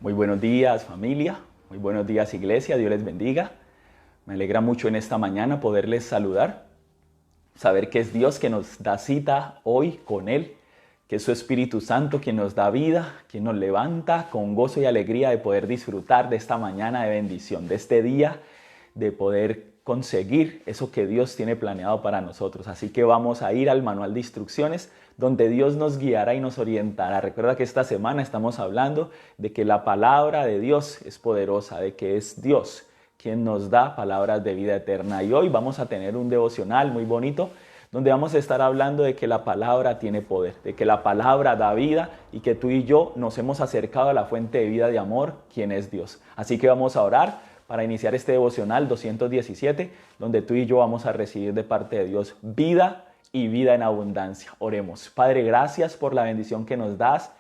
Muy buenos días, familia. Muy buenos días, iglesia. Dios les bendiga. Me alegra mucho en esta mañana poderles saludar. Saber que es Dios que nos da cita hoy con Él, que es su Espíritu Santo quien nos da vida, quien nos levanta con gozo y alegría de poder disfrutar de esta mañana de bendición, de este día, de poder conseguir eso que Dios tiene planeado para nosotros. Así que vamos a ir al manual de instrucciones donde Dios nos guiará y nos orientará. Recuerda que esta semana estamos hablando de que la palabra de Dios es poderosa, de que es Dios quien nos da palabras de vida eterna. Y hoy vamos a tener un devocional muy bonito donde vamos a estar hablando de que la palabra tiene poder, de que la palabra da vida y que tú y yo nos hemos acercado a la fuente de vida de amor, quien es Dios. Así que vamos a orar para iniciar este devocional 217, donde tú y yo vamos a recibir de parte de Dios vida y vida en abundancia. Oremos. Padre, gracias por la bendición que nos das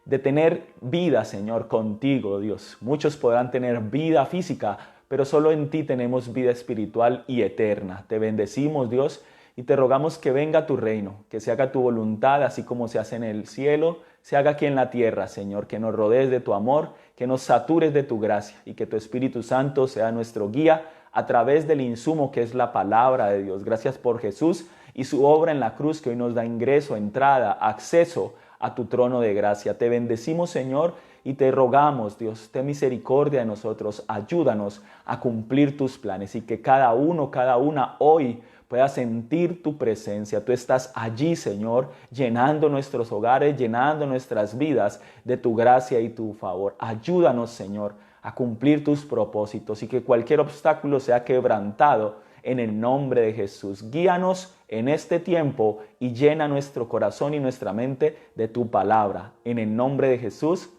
de tener vida, Señor, contigo, Dios. Muchos podrán tener vida física, pero solo en ti tenemos vida espiritual y eterna. Te bendecimos, Dios, y te rogamos que venga tu reino, que se haga tu voluntad, así como se hace en el cielo, se haga aquí en la tierra, Señor, que nos rodees de tu amor, que nos satures de tu gracia y que tu Espíritu Santo sea nuestro guía a través del insumo que es la palabra de Dios. Gracias por Jesús y su obra en la cruz que hoy nos da ingreso, entrada, acceso a tu trono de gracia. Te bendecimos, Señor, y te rogamos, Dios, ten misericordia de nosotros, ayúdanos a cumplir tus planes y que cada uno, cada una hoy pueda sentir tu presencia. Tú estás allí, Señor, llenando nuestros hogares, llenando nuestras vidas de tu gracia y tu favor. Ayúdanos, Señor, a cumplir tus propósitos y que cualquier obstáculo sea quebrantado en el nombre de Jesús. Guíanos en este tiempo y llena nuestro corazón y nuestra mente de tu palabra. En el nombre de Jesús,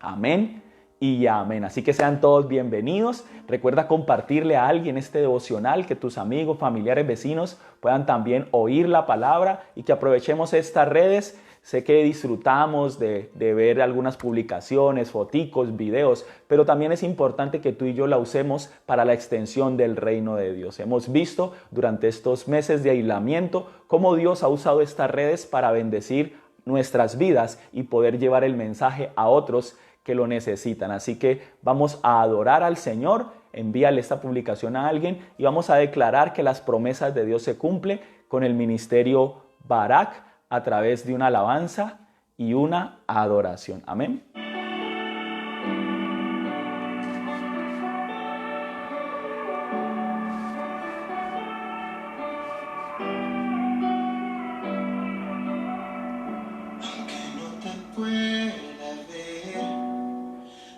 amén y amén. Así que sean todos bienvenidos. Recuerda compartirle a alguien este devocional, que tus amigos, familiares, vecinos puedan también oír la palabra y que aprovechemos estas redes. Sé que disfrutamos de ver algunas publicaciones, foticos, videos, pero también es importante que tú y yo la usemos para la extensión del reino de Dios. Hemos visto durante estos meses de aislamiento cómo Dios ha usado estas redes para bendecir nuestras vidas y poder llevar el mensaje a otros que lo necesitan. Así que vamos a adorar al Señor, envíale esta publicación a alguien y vamos a declarar que las promesas de Dios se cumplen con el ministerio Barak a través de una alabanza y una adoración. Amén.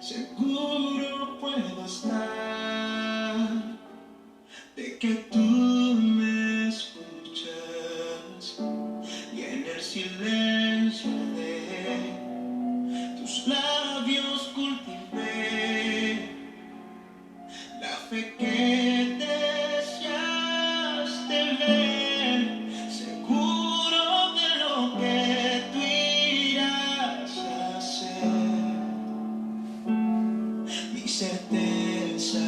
Seguro puedo estar de que tú me escuchas y en el silencio de tus labios cultivé la fe que deseaste ver, seguro de lo que tú irás a hacer. Mi certeza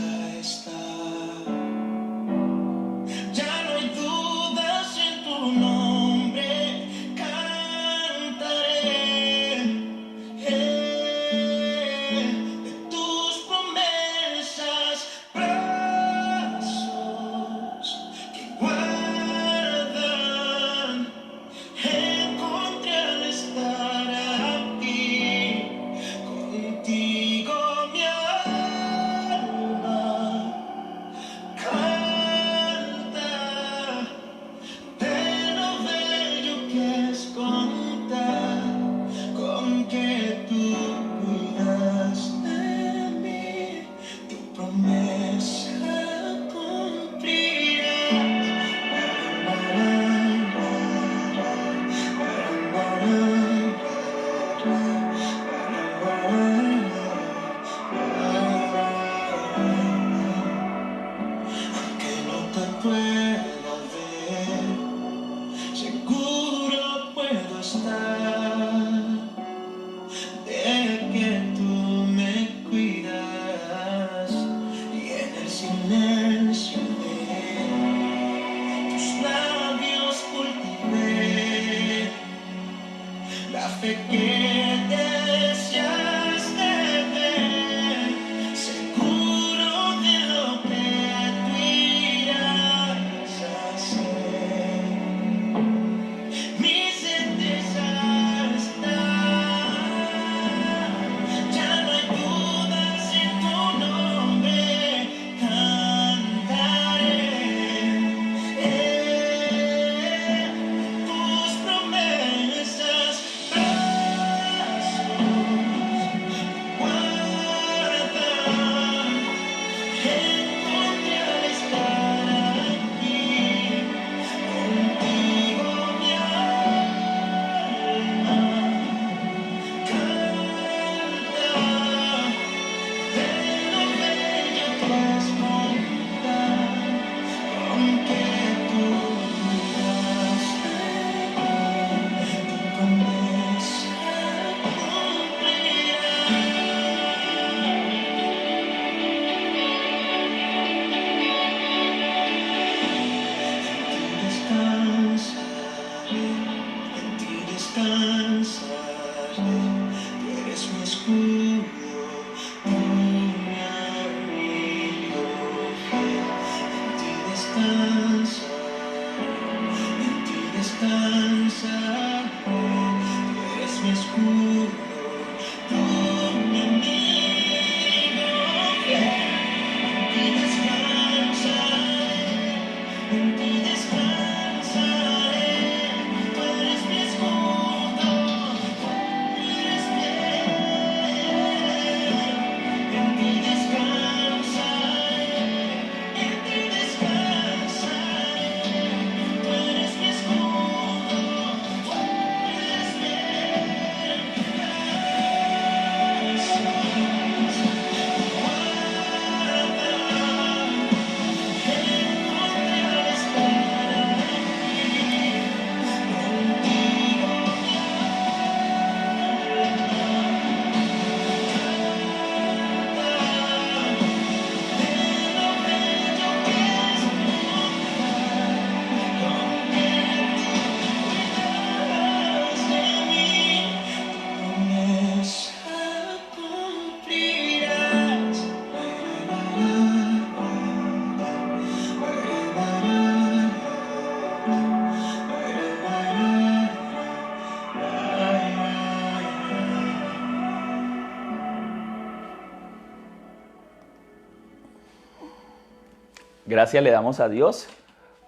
Gracias le damos a Dios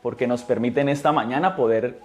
porque nos permite en esta mañana poder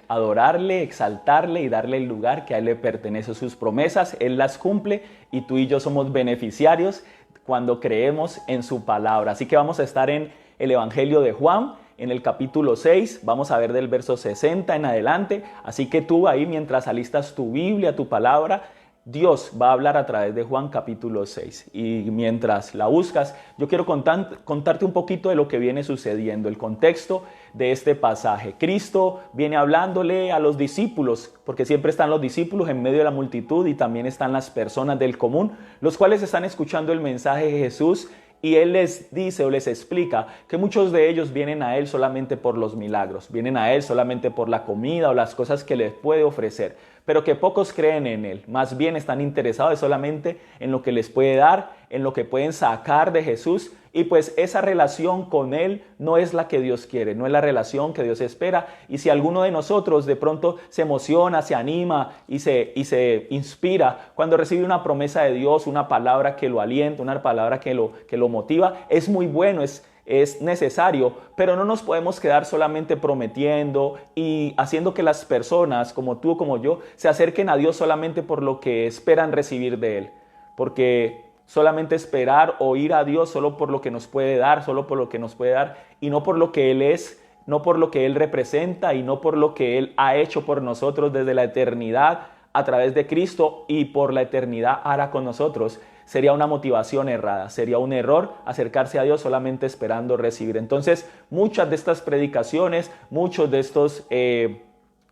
adorarle, exaltarle y darle el lugar que a Él le pertenece. Sus promesas, Él las cumple y tú y yo somos beneficiarios cuando creemos en su palabra. Así que vamos a estar en el Evangelio de Juan, en el capítulo 6, vamos a ver del verso 60 en adelante. Así que tú ahí, mientras alistas tu Biblia, tu palabra, Dios va a hablar a través de Juan capítulo 6 y mientras la buscas, yo quiero contarte un poquito de lo que viene sucediendo, el contexto de este pasaje. Cristo viene hablándole a los discípulos, porque siempre están los discípulos en medio de la multitud y también están las personas del común, los cuales están escuchando el mensaje de Jesús. Y Él les dice o les explica que muchos de ellos vienen a Él solamente por los milagros, vienen a Él solamente por la comida o las cosas que les puede ofrecer, pero que pocos creen en Él, más bien están interesados solamente en lo que les puede dar, en lo que pueden sacar de Jesús, y pues esa relación con Él no es la que Dios quiere, no es la relación que Dios espera. Y si alguno de nosotros de pronto se emociona, se anima y se inspira cuando recibe una promesa de Dios, una palabra que lo alienta, una palabra que lo motiva, es muy bueno, es necesario, pero no nos podemos quedar solamente prometiendo y haciendo que las personas como tú o como yo se acerquen a Dios solamente por lo que esperan recibir de Él, porque solamente esperar o ir a Dios solo por lo que nos puede dar, solo por lo que nos puede dar y no por lo que Él es, no por lo que Él representa y no por lo que Él ha hecho por nosotros desde la eternidad a través de Cristo y por la eternidad hará con nosotros. Sería una motivación errada, sería un error acercarse a Dios solamente esperando recibir. Entonces, muchas de estas predicaciones, muchos de estos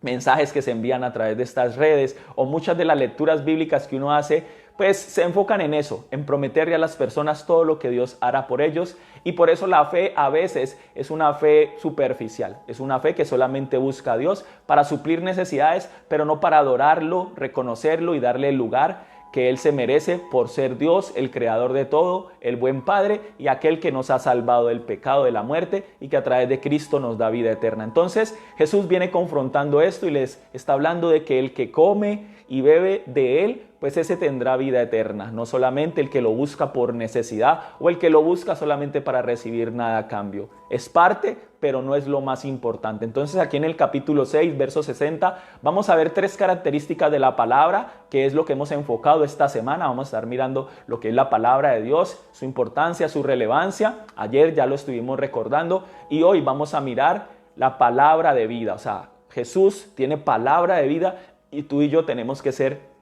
mensajes que se envían a través de estas redes o muchas de las lecturas bíblicas que uno hace, pues se enfocan en eso, en prometerle a las personas todo lo que Dios hará por ellos. Y por eso la fe a veces es una fe superficial, es una fe que solamente busca a Dios para suplir necesidades, pero no para adorarlo, reconocerlo y darle el lugar que Él se merece por ser Dios, el creador de todo, el buen Padre y aquel que nos ha salvado del pecado, de la muerte y que a través de Cristo nos da vida eterna. Entonces Jesús viene confrontando esto y les está hablando de que el que come y bebe de Él, pues ese tendrá vida eterna, no solamente el que lo busca por necesidad o el que lo busca solamente para recibir nada a cambio. Es parte, pero no es lo más importante. Entonces aquí en el capítulo 6, verso 60, vamos a ver 3 características de la palabra, que es lo que hemos enfocado esta semana. Vamos a estar mirando lo que es la palabra de Dios, su importancia, su relevancia. Ayer ya lo estuvimos recordando y hoy vamos a mirar la palabra de vida. O sea, Jesús tiene palabra de vida y tú y yo tenemos que ser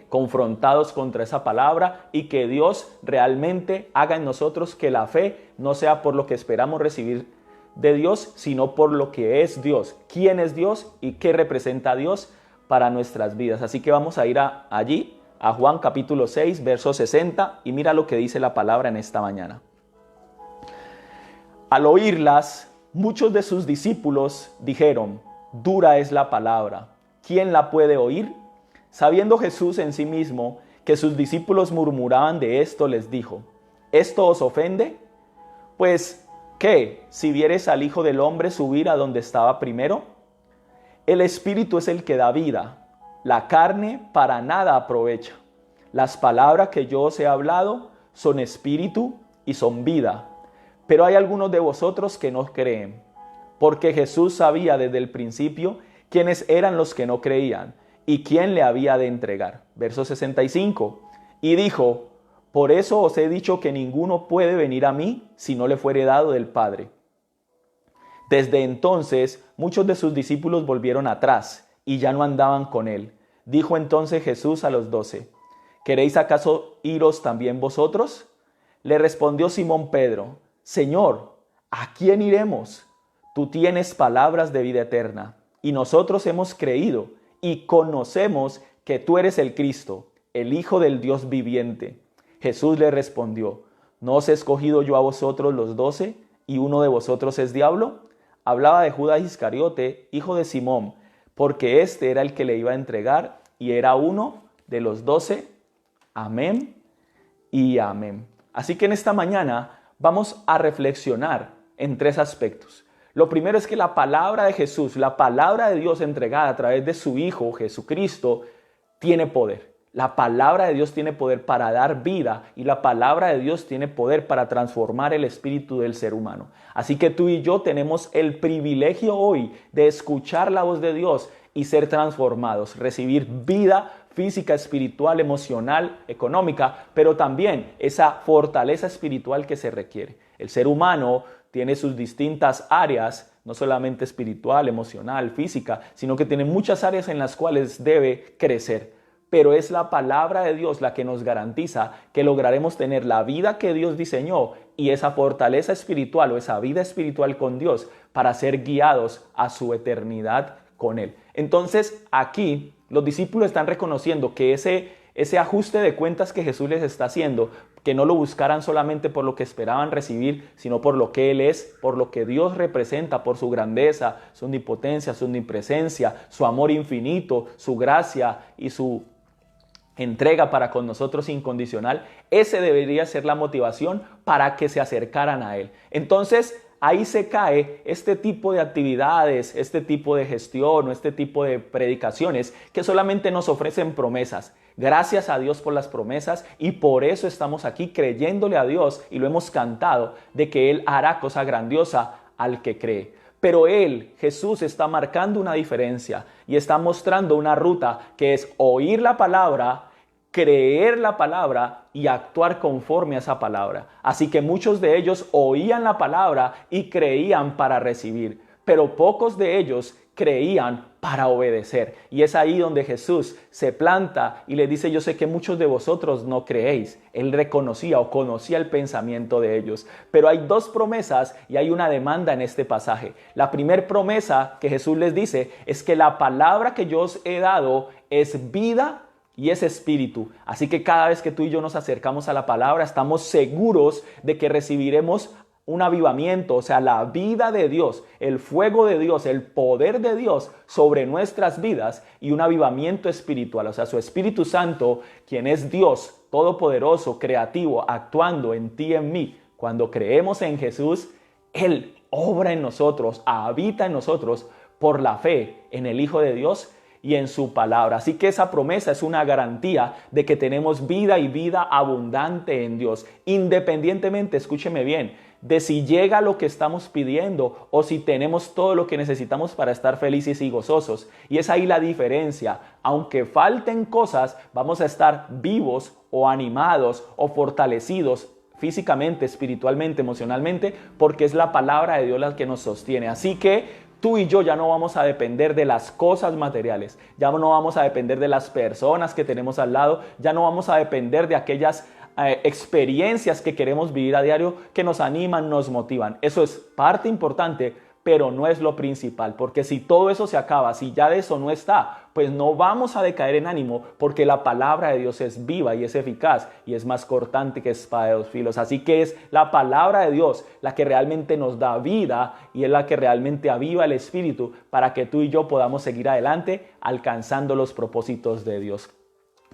confrontados contra esa palabra y que Dios realmente haga en nosotros que la fe no sea por lo que esperamos recibir de Dios, sino por lo que es Dios, quién es Dios y qué representa a Dios para nuestras vidas. Así que vamos a ir allí a Juan capítulo 6, verso 60 y mira lo que dice la palabra en esta mañana. Al oírlas, muchos de sus discípulos dijeron: dura es la palabra, ¿quién la puede oír? Sabiendo Jesús en sí mismo que sus discípulos murmuraban de esto, les dijo: ¿esto os ofende? Pues, ¿qué? Si vieres al Hijo del Hombre subir a donde estaba primero. El Espíritu es el que da vida, la carne para nada aprovecha. Las palabras que yo os he hablado son espíritu y son vida. Pero hay algunos de vosotros que no creen, porque Jesús sabía desde el principio quiénes eran los que no creían y quién le había de entregar. Verso 65. Y dijo: por eso os he dicho que ninguno puede venir a mí si no le fuere dado del Padre. Desde entonces muchos de sus discípulos volvieron atrás y ya no andaban con él. Dijo entonces Jesús a los 12: ¿queréis acaso iros también vosotros? Le respondió Simón Pedro: Señor, ¿a quién iremos? Tú tienes palabras de vida eterna, y nosotros hemos creído y conocemos que tú eres el Cristo, el Hijo del Dios viviente. Jesús le respondió: ¿no os he escogido yo a vosotros los 12 y uno de vosotros es diablo? Hablaba de Judas Iscariote, hijo de Simón, porque este era el que le iba a entregar y era uno de los 12. Amén y amén. Así que en esta mañana vamos a reflexionar en 3 aspectos. Lo primero es que la palabra de Jesús, la palabra de Dios entregada a través de su Hijo Jesucristo, tiene poder. La palabra de Dios tiene poder para dar vida y la palabra de Dios tiene poder para transformar el espíritu del ser humano. Así que tú y yo tenemos el privilegio hoy de escuchar la voz de Dios y ser transformados, recibir vida física, espiritual, emocional, económica, pero también esa fortaleza espiritual que se requiere. El ser humano tiene sus distintas áreas, no solamente espiritual, emocional, física, sino que tiene muchas áreas en las cuales debe crecer. Pero es la palabra de Dios la que nos garantiza que lograremos tener la vida que Dios diseñó y esa fortaleza espiritual o esa vida espiritual con Dios para ser guiados a su eternidad con Él. Entonces aquí los discípulos están reconociendo que ese ajuste de cuentas que Jesús les está haciendo, que no lo buscaran solamente por lo que esperaban recibir, sino por lo que Él es, por lo que Dios representa, por su grandeza, su omnipotencia, su omnipresencia, su amor infinito, su gracia y su entrega para con nosotros incondicional. Ese debería ser la motivación para que se acercaran a Él. Entonces, ahí se cae este tipo de actividades, este tipo de gestión o este tipo de predicaciones que solamente nos ofrecen promesas. Gracias a Dios por las promesas y por eso estamos aquí creyéndole a Dios y lo hemos cantado de que Él hará cosa grandiosa al que cree. Pero Él, Jesús, está marcando una diferencia y está mostrando una ruta que es oír la palabra, creer la palabra y actuar conforme a esa palabra. Así que muchos de ellos oían la palabra y creían para recibir, pero pocos de ellos creían para obedecer. Y es ahí donde Jesús se planta y le dice: yo sé que muchos de vosotros no creéis. Él reconocía o conocía el pensamiento de ellos. Pero hay dos promesas y hay una demanda en este pasaje. La primera promesa que Jesús les dice es que la palabra que yo os he dado es vida y es espíritu. Así que cada vez que tú y yo nos acercamos a la palabra, estamos seguros de que recibiremos un avivamiento, o sea, la vida de Dios, el fuego de Dios, el poder de Dios sobre nuestras vidas y un avivamiento espiritual, o sea, su Espíritu Santo, quien es Dios todopoderoso, creativo, actuando en ti y en mí. Cuando creemos en Jesús, Él obra en nosotros, habita en nosotros por la fe en el Hijo de Dios y en su palabra. Así que esa promesa es una garantía de que tenemos vida y vida abundante en Dios, independientemente, escúcheme bien, de si llega lo que estamos pidiendo o si tenemos todo lo que necesitamos para estar felices y gozosos. Y es ahí la diferencia. Aunque falten cosas, vamos a estar vivos o animados o fortalecidos físicamente, espiritualmente, emocionalmente, porque es la palabra de Dios la que nos sostiene. Así que tú y yo ya no vamos a depender de las cosas materiales, ya no vamos a depender de las personas que tenemos al lado, ya no vamos a depender de aquellas experiencias que queremos vivir a diario que nos animan, nos motivan. Eso es parte importante, pero no es lo principal, porque si todo eso se acaba, si ya de eso no está, pues no vamos a decaer en ánimo, porque la palabra de Dios es viva y es eficaz y es más cortante que espada de dos filos. Así que es la palabra de Dios la que realmente nos da vida y es la que realmente aviva el espíritu para que tú y yo podamos seguir adelante alcanzando los propósitos de Dios.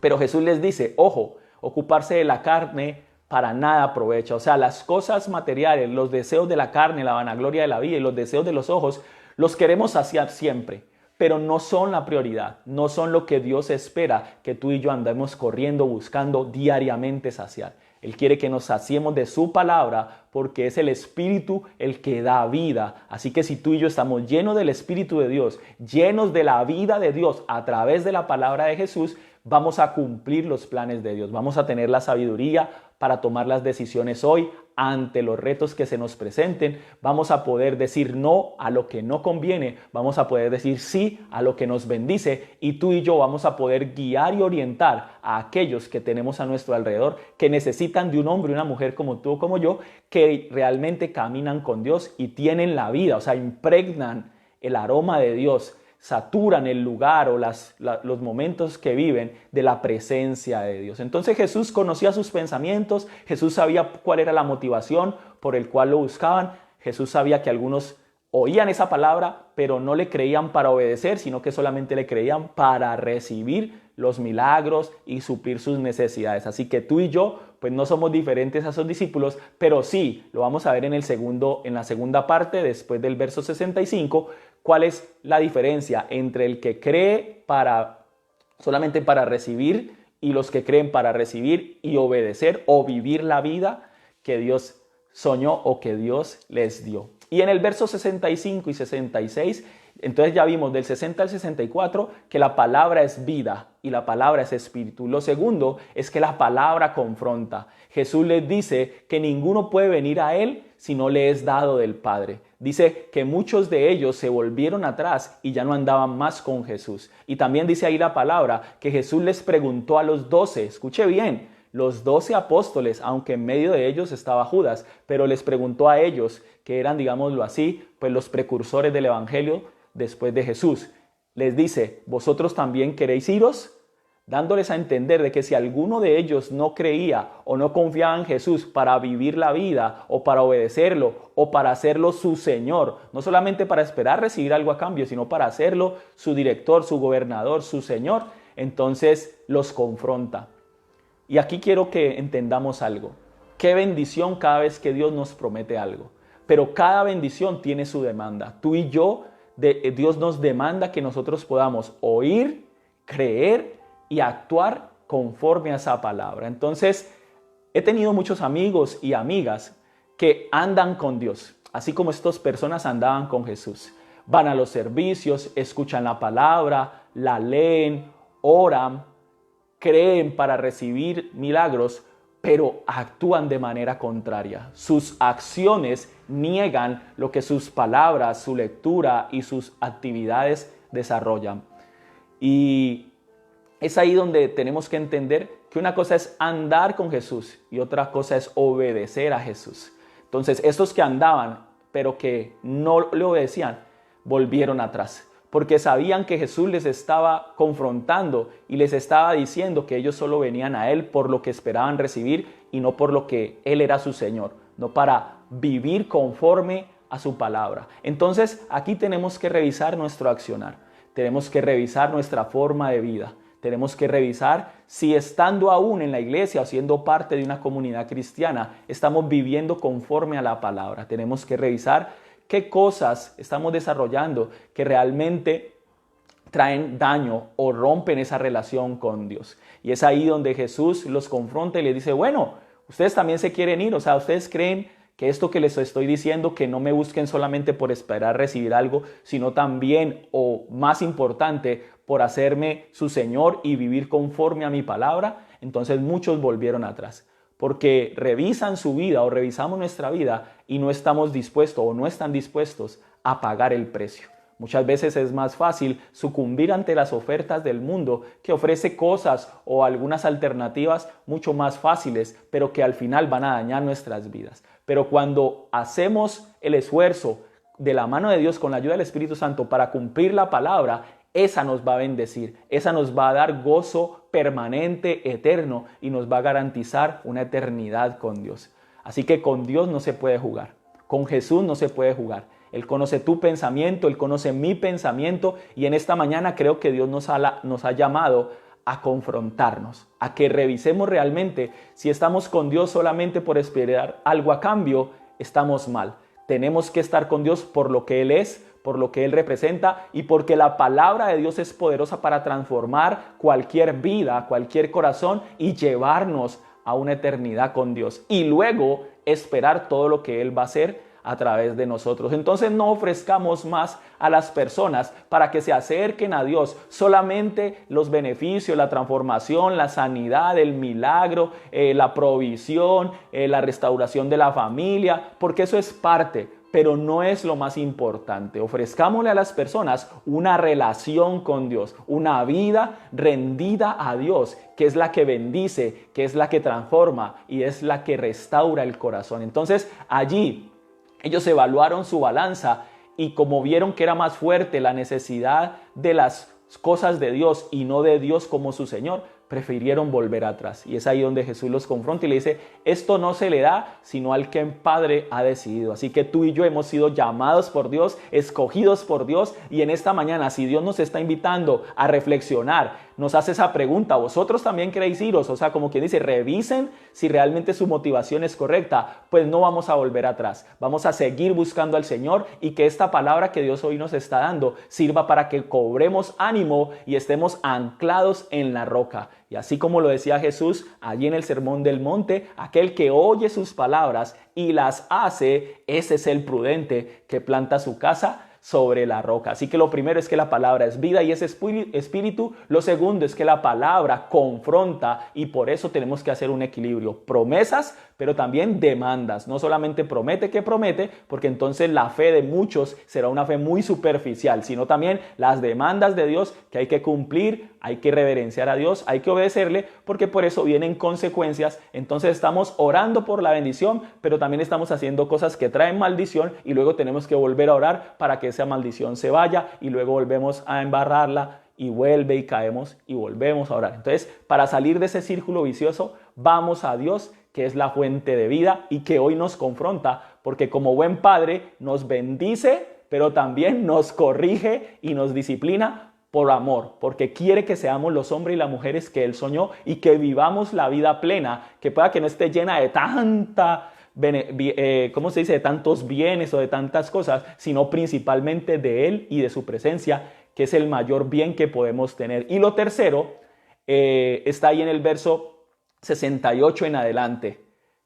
Pero Jesús les dice, ojo, ocuparse de la carne para nada aprovecha. O sea, las cosas materiales, los deseos de la carne, la vanagloria de la vida y los deseos de los ojos, los queremos saciar siempre, pero no son la prioridad, no son lo que Dios espera que tú y yo andemos corriendo, buscando diariamente saciar. Él quiere que nos saciemos de su palabra porque es el Espíritu el que da vida. Así que si tú y yo estamos llenos del Espíritu de Dios, llenos de la vida de Dios a través de la palabra de Jesús, vamos a cumplir los planes de Dios. Vamos a tener la sabiduría para tomar las decisiones hoy ante los retos que se nos presenten. Vamos a poder decir no a lo que no conviene. Vamos a poder decir sí a lo que nos bendice. Y tú y yo vamos a poder guiar y orientar a aquellos que tenemos a nuestro alrededor que necesitan de un hombre y una mujer como tú o como yo, que realmente caminan con Dios y tienen la vida, o sea, impregnan el aroma de Dios, saturan el lugar o los momentos que viven de la presencia de Dios. Entonces Jesús conocía sus pensamientos, Jesús sabía cuál era la motivación por el cual lo buscaban. Jesús sabía que algunos oían esa palabra, pero no le creían para obedecer, sino que solamente le creían para recibir los milagros y suplir sus necesidades. Así que tú y yo, pues no somos diferentes a esos discípulos, pero sí, lo vamos a ver en la segunda parte, después del verso 65, cuál es la diferencia entre el que cree solamente para recibir y los que creen para recibir y obedecer o vivir la vida que Dios soñó o que Dios les dio. Y en el verso 65 y 66, entonces ya vimos del 60 al 64 que la palabra es vida y la palabra es espíritu. Lo segundo es que la palabra confronta. Jesús les dice que ninguno puede venir a Él si no le es dado del Padre. Dice que muchos de ellos se volvieron atrás y ya no andaban más con Jesús. Y también dice ahí la palabra que Jesús les preguntó a los 12, escuche bien, los 12 apóstoles, aunque en medio de ellos estaba Judas, pero les preguntó a ellos, que eran, digámoslo así, pues los precursores del Evangelio después de Jesús. Les dice, ¿vosotros también queréis iros? Dándoles a entender de que si alguno de ellos no creía o no confiaba en Jesús para vivir la vida o para obedecerlo o para hacerlo su Señor, no solamente para esperar recibir algo a cambio, sino para hacerlo su director, su gobernador, su Señor, entonces los confronta. Y aquí quiero que entendamos algo. Qué bendición cada vez que Dios nos promete algo. Pero cada bendición tiene su demanda. Tú y yo, Dios nos demanda que nosotros podamos oír, creer y actuar conforme a esa palabra. Entonces, he tenido muchos amigos y amigas que andan con Dios, así como estas personas andaban con Jesús. Van a los servicios, escuchan la palabra, la leen, oran, creen para recibir milagros, pero actúan de manera contraria. Sus acciones niegan lo que sus palabras, su lectura y sus actividades desarrollan. Y es ahí donde tenemos que entender que una cosa es andar con Jesús y otra cosa es obedecer a Jesús. Entonces, estos que andaban, pero que no le obedecían, volvieron atrás, porque sabían que Jesús les estaba confrontando y les estaba diciendo que ellos solo venían a Él por lo que esperaban recibir y no por lo que Él era su Señor, no para vivir conforme a su palabra. Entonces, aquí tenemos que revisar nuestro accionar, tenemos que revisar nuestra forma de vida, tenemos que revisar si estando aún en la iglesia o siendo parte de una comunidad cristiana, estamos viviendo conforme a la palabra. Tenemos que revisar qué cosas estamos desarrollando que realmente traen daño o rompen esa relación con Dios. Y es ahí donde Jesús los confronta y les dice, bueno, ustedes también se quieren ir, o sea, ustedes creen que esto que les estoy diciendo, que no me busquen solamente por esperar recibir algo, sino también, o más importante, por hacerme su Señor y vivir conforme a mi palabra. Entonces muchos volvieron atrás, porque revisan su vida o revisamos nuestra vida y no estamos dispuestos o no están dispuestos a pagar el precio. Muchas veces es más fácil sucumbir ante las ofertas del mundo que ofrece cosas o algunas alternativas mucho más fáciles, pero que al final van a dañar nuestras vidas. Pero cuando hacemos el esfuerzo de la mano de Dios con la ayuda del Espíritu Santo para cumplir la palabra, esa nos va a bendecir, esa nos va a dar gozo permanente, eterno y nos va a garantizar una eternidad con Dios. Así que con Dios no se puede jugar, con Jesús no se puede jugar. Él conoce tu pensamiento, Él conoce mi pensamiento y en esta mañana creo que Dios nos ha llamado a confrontarnos, a que revisemos realmente si estamos con Dios solamente por esperar algo a cambio, estamos mal. Tenemos que estar con Dios por lo que Él es, por lo que Él representa y porque la palabra de Dios es poderosa para transformar cualquier vida, cualquier corazón y llevarnos a una eternidad con Dios y luego esperar todo lo que Él va a hacer a través de nosotros. Entonces no ofrezcamos más a las personas para que se acerquen a Dios solamente los beneficios, la transformación, la sanidad, el milagro, la provisión, la restauración de la familia, porque eso es parte, pero no es lo más importante. Ofrezcámosle a las personas una relación con Dios, una vida rendida a Dios, que es la que bendice, que es la que transforma y es la que restaura el corazón. Entonces allí ellos evaluaron su balanza y como vieron que era más fuerte la necesidad de las cosas de Dios y no de Dios como su Señor, prefirieron volver atrás. Y es ahí donde Jesús los confronta y le dice, esto no se le da sino al que el Padre ha decidido. Así que tú y yo hemos sido llamados por Dios, escogidos por Dios y en esta mañana, si Dios nos está invitando a reflexionar, nos hace esa pregunta, ¿vosotros también queréis iros? O sea, como quien dice, revisen si realmente su motivación es correcta. Pues no vamos a volver atrás, vamos a seguir buscando al Señor y que esta palabra que Dios hoy nos está dando sirva para que cobremos ánimo y estemos anclados en la roca. Y así como lo decía Jesús allí en el Sermón del Monte, aquel que oye sus palabras y las hace, ese es el prudente que planta su casa sobre la roca. Así que lo primero es que la palabra es vida y es espíritu. Lo segundo es que la palabra confronta y por eso tenemos que hacer un equilibrio. Promesas, pero también demandas. No solamente promete que promete, porque entonces la fe de muchos será una fe muy superficial, sino también las demandas de Dios que hay que cumplir, hay que reverenciar a Dios, hay que obedecerle, porque por eso vienen consecuencias. Entonces estamos orando por la bendición, pero también estamos haciendo cosas que traen maldición y luego tenemos que volver a orar para que esa maldición se vaya y luego volvemos a embarrarla y vuelve y caemos y volvemos a orar. Entonces, para salir de ese círculo vicioso, vamos a Dios, que es la fuente de vida y que hoy nos confronta, porque como buen padre nos bendice, pero también nos corrige y nos disciplina por amor, porque quiere que seamos los hombres y las mujeres que Él soñó y que vivamos la vida plena, que pueda que no esté llena de tanta ¿cómo se dice? De tantos bienes o de tantas cosas, sino principalmente de Él y de su presencia, que es el mayor bien que podemos tener. Y lo tercero está ahí en el verso 68 en adelante.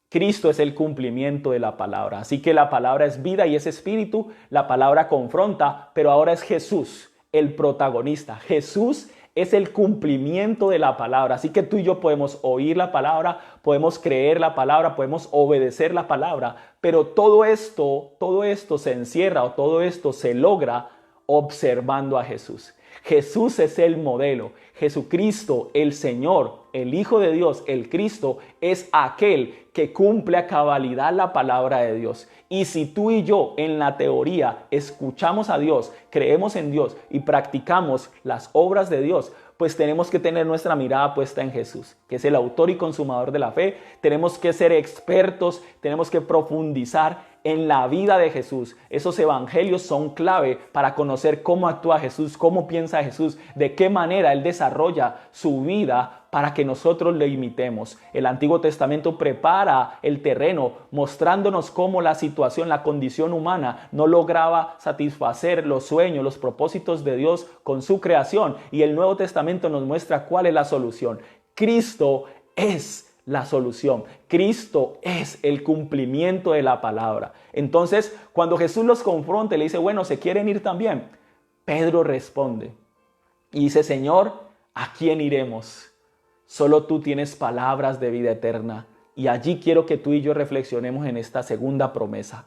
Cristo es el cumplimiento de la palabra. Así que la palabra es vida y es espíritu. La palabra confronta, pero ahora es Jesús el protagonista. Jesús es el cumplimiento de la palabra. Así que tú y yo podemos oír la palabra, podemos creer la palabra, podemos obedecer la palabra, pero todo esto se encierra o todo esto se logra observando a Jesús. Jesús es el modelo. Jesucristo, el Señor, el Hijo de Dios, el Cristo, es aquel que cumple a cabalidad la palabra de Dios. Y si tú y yo en la teoría escuchamos a Dios, creemos en Dios y practicamos las obras de Dios, pues tenemos que tener nuestra mirada puesta en Jesús, que es el autor y consumador de la fe. Tenemos que ser expertos, tenemos que profundizar en la vida de Jesús. Esos evangelios son clave para conocer cómo actúa Jesús, cómo piensa Jesús, de qué manera Él desarrolla su vida para que nosotros le imitemos. El Antiguo Testamento prepara el terreno mostrándonos cómo la situación, la condición humana no lograba satisfacer los sueños, los propósitos de Dios con su creación. Y el Nuevo Testamento nos muestra cuál es la solución. Cristo es la solución. Cristo es el cumplimiento de la palabra. Entonces, cuando Jesús los confronta y le dice, bueno, ¿se quieren ir también? Pedro responde y dice, Señor, ¿a quién iremos? Solo tú tienes palabras de vida eterna. Y allí quiero que tú y yo reflexionemos en esta segunda promesa.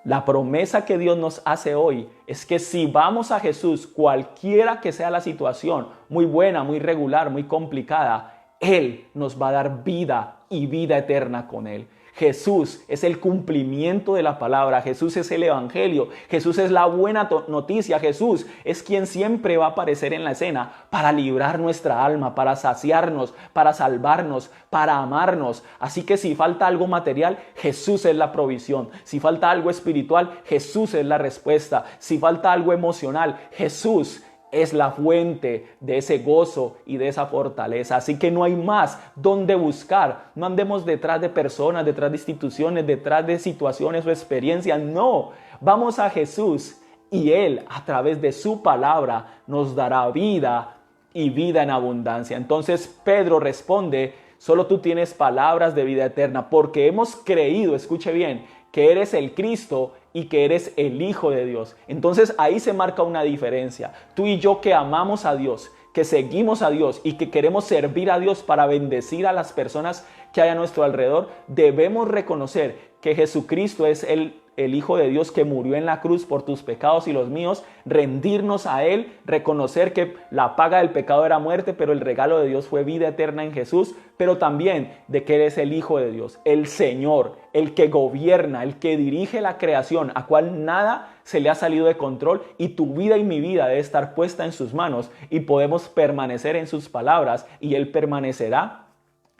La promesa que Dios nos hace hoy es que si vamos a Jesús, cualquiera que sea la situación, muy buena, muy regular, muy complicada, Él nos va a dar vida y vida eterna con Él. Jesús es el cumplimiento de la palabra. Jesús es el evangelio. Jesús es la buena noticia. Jesús es quien siempre va a aparecer en la escena para librar nuestra alma, para saciarnos, para salvarnos, para amarnos. Así que si falta algo material, Jesús es la provisión. Si falta algo espiritual, Jesús es la respuesta. Si falta algo emocional, Jesús es la fuente de ese gozo y de esa fortaleza. Así que no hay más donde buscar. No andemos detrás de personas, detrás de instituciones, detrás de situaciones o experiencias. No, vamos a Jesús y Él a través de su palabra nos dará vida y vida en abundancia. Entonces Pedro responde, solo tú tienes palabras de vida eterna porque hemos creído, escuche bien, que eres el Cristo y que eres el Hijo de Dios. Entonces ahí se marca una diferencia. Tú y yo que amamos a Dios, que seguimos a Dios y que queremos servir a Dios para bendecir a las personas que hay a nuestro alrededor, debemos reconocer que Jesucristo es el Hijo de Dios que murió en la cruz por tus pecados y los míos, rendirnos a Él, reconocer que la paga del pecado era muerte, pero el regalo de Dios fue vida eterna en Jesús, pero también de que eres el Hijo de Dios, el Señor, el que gobierna, el que dirige la creación, a cual nada se le ha salido de control y tu vida y mi vida debe estar puesta en sus manos y podemos permanecer en sus palabras y Él permanecerá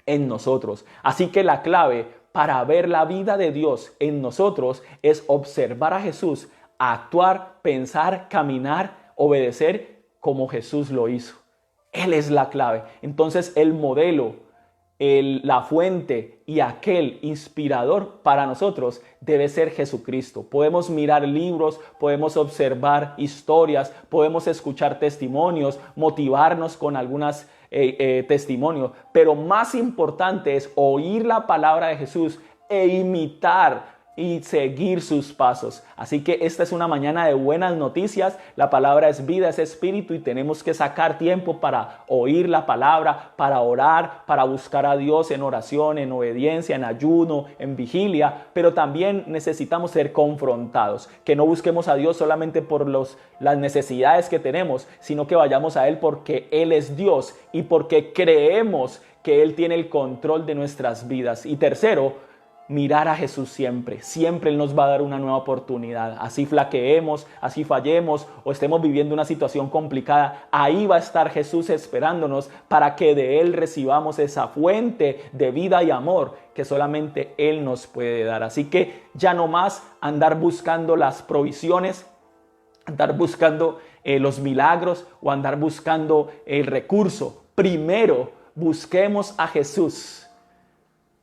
en nosotros. Así que la clave para ver la vida de Dios en nosotros es observar a Jesús, actuar, pensar, caminar, obedecer como Jesús lo hizo. Él es la clave. Entonces el modelo, la fuente y aquel inspirador para nosotros debe ser Jesucristo. Podemos mirar libros, podemos observar historias, podemos escuchar testimonios, motivarnos con algunos testimonios, pero más importante es oír la palabra de Jesús e imitar y seguir sus pasos. Así que esta es una mañana de buenas noticias. La palabra es vida, es espíritu, y tenemos que sacar tiempo para oír la palabra, para orar, para buscar a Dios en oración, en obediencia, en ayuno, en vigilia. Pero también necesitamos ser confrontados, que no busquemos a Dios solamente por las necesidades que tenemos, sino que vayamos a Él porque Él es Dios y porque creemos que Él tiene el control de nuestras vidas. Y tercero, mirar a Jesús siempre. Siempre Él nos va a dar una nueva oportunidad. Así flaqueemos, así fallemos o estemos viviendo una situación complicada, ahí va a estar Jesús esperándonos para que de Él recibamos esa fuente de vida y amor que solamente Él nos puede dar. Así que ya no más andar buscando las provisiones, andar buscando los milagros o andar buscando el recurso. Primero busquemos a Jesús,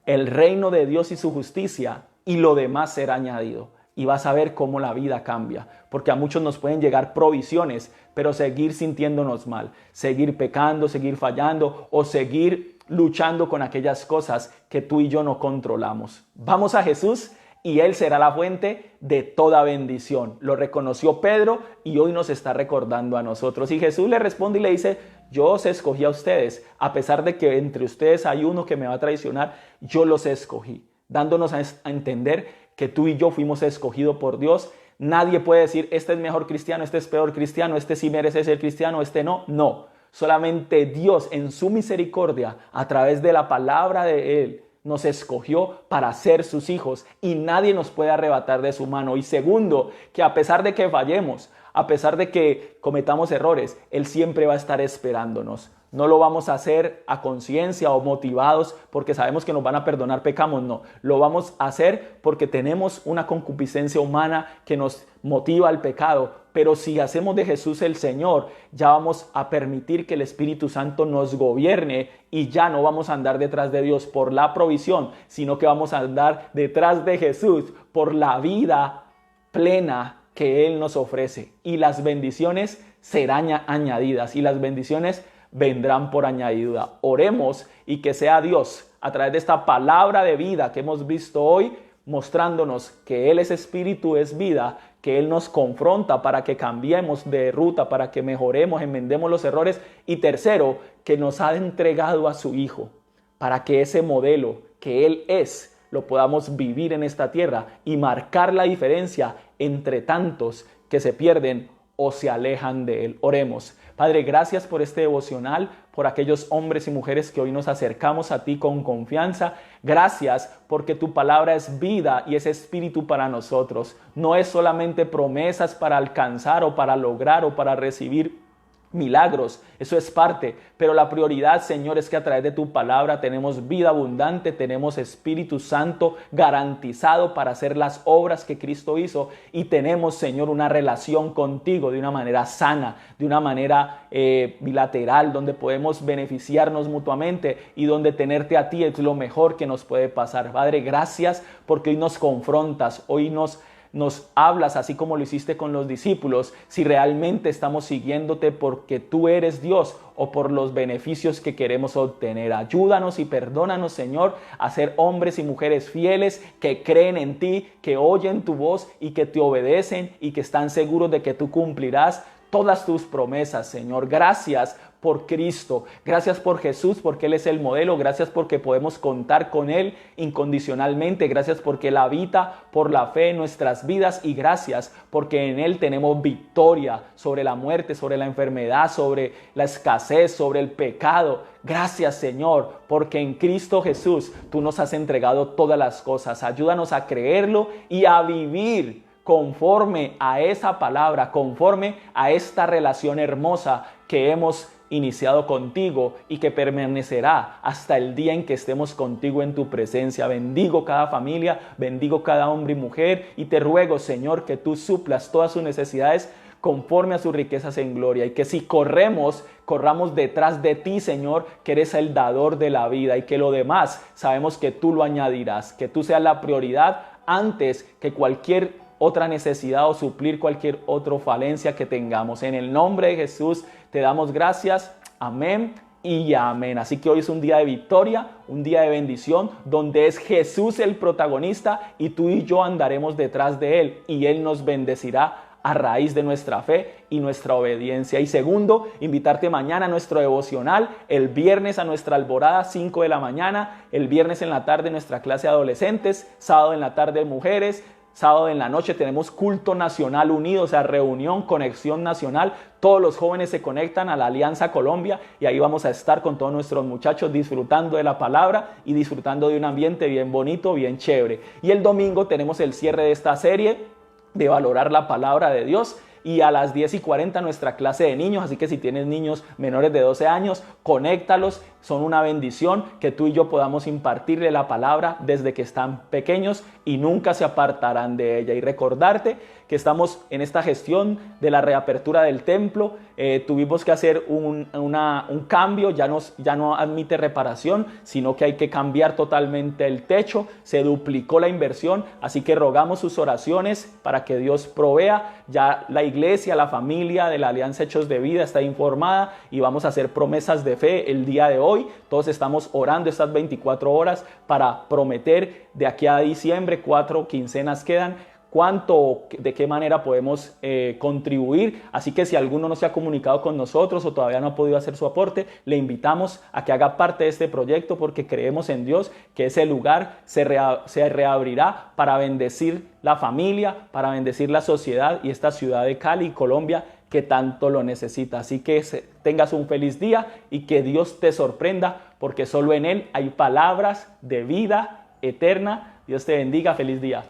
el reino de Dios y su justicia, y lo demás será añadido. Y vas a ver cómo la vida cambia, porque a muchos nos pueden llegar provisiones, pero seguir sintiéndonos mal, seguir pecando, seguir fallando o seguir luchando con aquellas cosas que tú y yo no controlamos. Vamos a Jesús y Él será la fuente de toda bendición. Lo reconoció Pedro y hoy nos está recordando a nosotros. Y Jesús le responde y le dice: yo os escogí a ustedes, a pesar de que entre ustedes hay uno que me va a traicionar, yo los escogí, dándonos a entender que tú y yo fuimos escogidos por Dios. Nadie puede decir, este es mejor cristiano, este es peor cristiano, este sí merece ser cristiano, este no. No, solamente Dios en su misericordia, a través de la palabra de Él, nos escogió para ser sus hijos y nadie nos puede arrebatar de su mano. Y segundo, que a pesar de que fallemos, a pesar de que cometamos errores, Él siempre va a estar esperándonos. No lo vamos a hacer a conciencia o motivados porque sabemos que nos van a perdonar, pecamos, no. Lo vamos a hacer porque tenemos una concupiscencia humana que nos motiva al pecado. Pero si hacemos de Jesús el Señor, ya vamos a permitir que el Espíritu Santo nos gobierne y ya no vamos a andar detrás de Dios por la provisión, sino que vamos a andar detrás de Jesús por la vida plena que Él nos ofrece. Y las bendiciones serán añadidas y las bendiciones vendrán por añadidura. Oremos y que sea Dios, a través de esta palabra de vida que hemos visto hoy, mostrándonos que Él es espíritu, es vida, que Él nos confronta para que cambiemos de ruta, para que mejoremos, enmendemos los errores. Y tercero, que nos ha entregado a su Hijo, para que ese modelo que Él es, lo podamos vivir en esta tierra y marcar la diferencia entre tantos que se pierden o se alejan de Él. Oremos. Padre, gracias por este devocional, por aquellos hombres y mujeres que hoy nos acercamos a ti con confianza. Gracias porque tu palabra es vida y es espíritu para nosotros. No es solamente promesas para alcanzar o para lograr o para recibir milagros, eso es parte, pero la prioridad, Señor, es que a través de tu palabra tenemos vida abundante, tenemos Espíritu Santo garantizado para hacer las obras que Cristo hizo y tenemos, Señor, una relación contigo de una manera sana, de una manera bilateral, donde podemos beneficiarnos mutuamente y donde tenerte a ti es lo mejor que nos puede pasar. Padre, gracias porque hoy nos confrontas, hoy nos hablas así como lo hiciste con los discípulos, si realmente estamos siguiéndote porque tú eres Dios o por los beneficios que queremos obtener. Ayúdanos y perdónanos, Señor, a ser hombres y mujeres fieles que creen en ti, que oyen tu voz y que te obedecen y que están seguros de que tú cumplirás todas tus promesas, Señor. Gracias por Cristo, gracias por Jesús, porque Él es el modelo, gracias porque podemos contar con Él incondicionalmente, gracias porque Él habita por la fe en nuestras vidas y gracias porque en Él tenemos victoria sobre la muerte, sobre la enfermedad, sobre la escasez, sobre el pecado. Gracias, Señor, porque en Cristo Jesús tú nos has entregado todas las cosas. Ayúdanos a creerlo y a vivir conforme a esa palabra, conforme a esta relación hermosa que hemos iniciado contigo y que permanecerá hasta el día en que estemos contigo en tu presencia. Bendigo cada familia, bendigo cada hombre y mujer y te ruego, Señor, que tú suplas todas sus necesidades conforme a sus riquezas en gloria. Y que si corremos detrás de ti, Señor, que eres el dador de la vida, y que lo demás sabemos que tú lo añadirás, que tú seas la prioridad antes que cualquier otra necesidad o suplir cualquier otra falencia que tengamos. En el nombre de Jesús te damos gracias. Amén y amén. Así que hoy es un día de victoria, un día de bendición, donde es Jesús el protagonista y tú y yo andaremos detrás de Él y Él nos bendecirá a raíz de nuestra fe y nuestra obediencia. Y segundo, invitarte mañana a nuestro devocional, el viernes a nuestra alborada 5 de la mañana, el viernes en la tarde nuestra clase de adolescentes, sábado en la tarde mujeres, sábado en la noche tenemos culto nacional unido, o sea, reunión, conexión nacional. Todos los jóvenes se conectan a la Alianza Colombia y ahí vamos a estar con todos nuestros muchachos disfrutando de la palabra y disfrutando de un ambiente bien bonito, bien chévere. Y el domingo tenemos el cierre de esta serie de valorar la palabra de Dios. Y a las 10:40 nuestra clase de niños, así que si tienes niños menores de 12 años, conéctalos, son una bendición que tú y yo podamos impartirle la palabra desde que están pequeños y nunca se apartarán de ella. Y recordarte que estamos en esta gestión de la reapertura del templo, tuvimos que hacer un cambio, ya no admite reparación, sino que hay que cambiar totalmente el techo, se duplicó la inversión, así que rogamos sus oraciones para que Dios provea. Ya la iglesia, la familia de la Alianza Hechos de Vida está informada y vamos a hacer promesas de fe el día de hoy. Todos estamos orando estas 24 horas para prometer de aquí a diciembre, 4 quincenas quedan, de qué manera podemos contribuir. Así que si alguno no se ha comunicado con nosotros o todavía no ha podido hacer su aporte, le invitamos a que haga parte de este proyecto porque creemos en Dios que ese lugar se reabrirá para bendecir la familia, para bendecir la sociedad y esta ciudad de Cali, Colombia, que tanto lo necesita. Así que tengas un feliz día y que Dios te sorprenda porque solo en Él hay palabras de vida eterna. Dios te bendiga. Feliz día.